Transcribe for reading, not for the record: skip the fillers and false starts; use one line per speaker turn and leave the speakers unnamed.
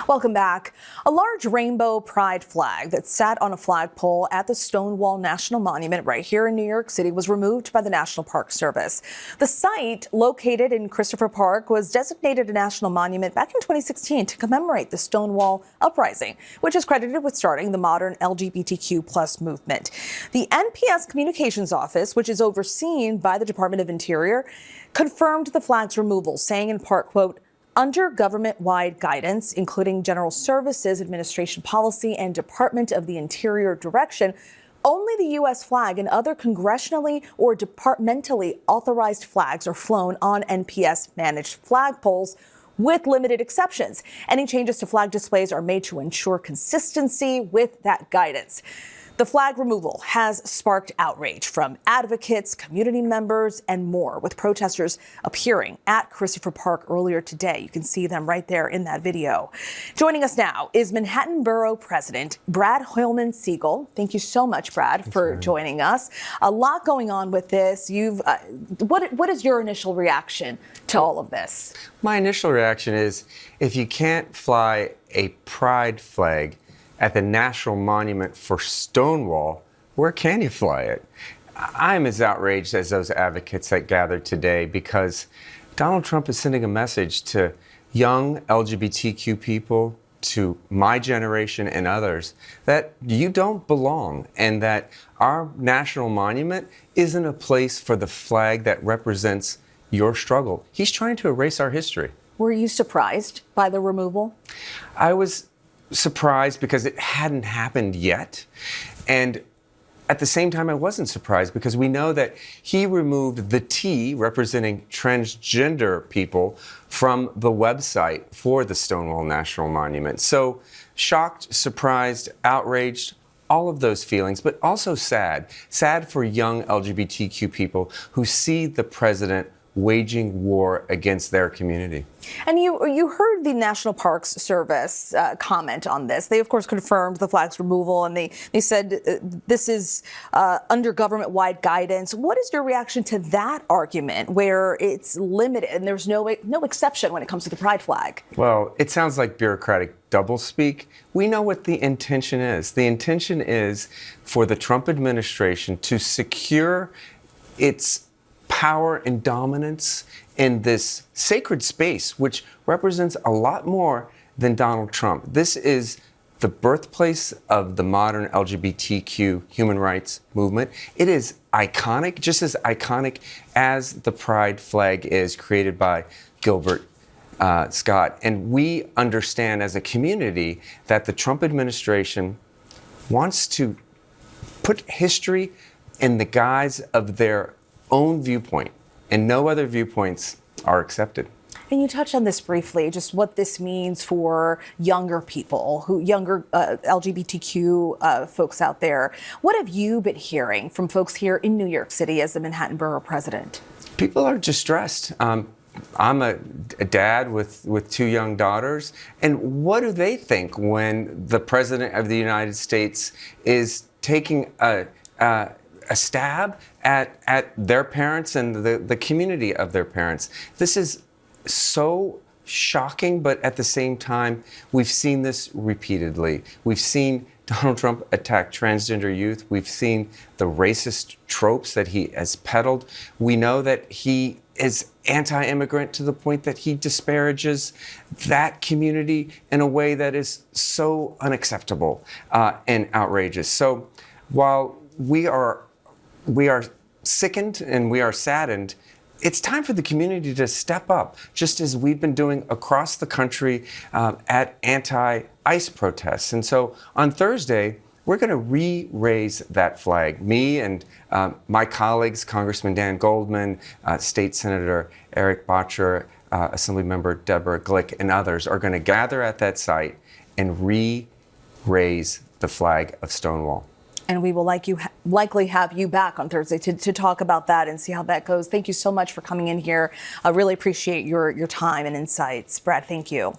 Welcome back. A large rainbow pride flag that sat on a flagpole at the Stonewall National Monument right here in New York City was removed by the National Park Service. The site, located in Christopher Park, was designated a national monument back in 2016 to commemorate the Stonewall Uprising, which is credited with starting the modern LGBTQ+ movement. The NPS Communications Office, which is overseen by the Department of Interior, confirmed the flag's removal, saying in part, quote, "Under government-wide guidance, including General Services Administration policy and Department of the Interior direction, only the U.S. flag and other congressionally or departmentally authorized flags are flown on NPS-managed flagpoles, with limited exceptions. Any changes to flag displays are made to ensure consistency with that guidance." The flag removal has sparked outrage from advocates, community members, and more, with protesters appearing at Christopher Park earlier today. You can see them right there in that video. Joining us now is Manhattan Borough President Brad Hoylman-Sigal. Thank you so much, Brad, for joining us. A lot going on with this. What is your initial reaction to all of this?
My initial reaction is, if you can't fly a pride flag at the National Monument for Stonewall, where can you fly it? I'm as outraged as those advocates that gathered today, because Donald Trump is sending a message to young LGBTQ people, to my generation and others, that you don't belong, and that our national monument isn't a place for the flag that represents your struggle. He's trying to erase our history.
Were you surprised by the removal?
I was surprised because it hadn't happened yet. And at the same time, I wasn't surprised because we know that he removed the T, representing transgender people, from the website for the Stonewall National Monument. So shocked, surprised, outraged, all of those feelings, but also sad. Sad for young LGBTQ people who see the president waging war against their community.
And you heard the National Parks Service comment on this. They, of course, confirmed the flag's removal, and they said this is under government-wide guidance. What is your reaction to that argument, where it's limited and there's no exception when it comes to the pride flag?
Well, it sounds like bureaucratic doublespeak. We know what the intention is. The intention is for the Trump administration to secure its power and dominance in this sacred space, which represents a lot more than Donald Trump. This is the birthplace of the modern LGBTQ human rights movement. It is iconic, just as iconic as the pride flag is, created by Gilbert Scott. And we understand as a community that the Trump administration wants to put history in the guise of their own viewpoint, and no other viewpoints are accepted.
And you touched on this briefly, just what this means for younger people, younger LGBTQ folks out there. What have you been hearing from folks here in New York City as the Manhattan Borough President?
People are distressed. I'm a dad with two young daughters, and what do they think when the President of the United States is taking a stab at their parents and the community of their parents? This is so shocking, but at the same time, we've seen this repeatedly. We've seen Donald Trump attack transgender youth. We've seen the racist tropes that he has peddled. We know that he is anti-immigrant to the point that he disparages that community in a way that is so unacceptable and outrageous. So while we are sickened and we are saddened, it's time for the community to step up, just as we've been doing across the country at anti-ICE protests. And so on Thursday, we're going to re-raise that flag. Me and my colleagues, Congressman Dan Goldman, State Senator Eric Bottcher, Assemblymember Deborah Glick, and others are going to gather at that site and re-raise the flag of Stonewall.
And we will likely have you back on Thursday to talk about that and see how that goes. Thank you so much for coming in here. I really appreciate your time and insights. Brad, thank you.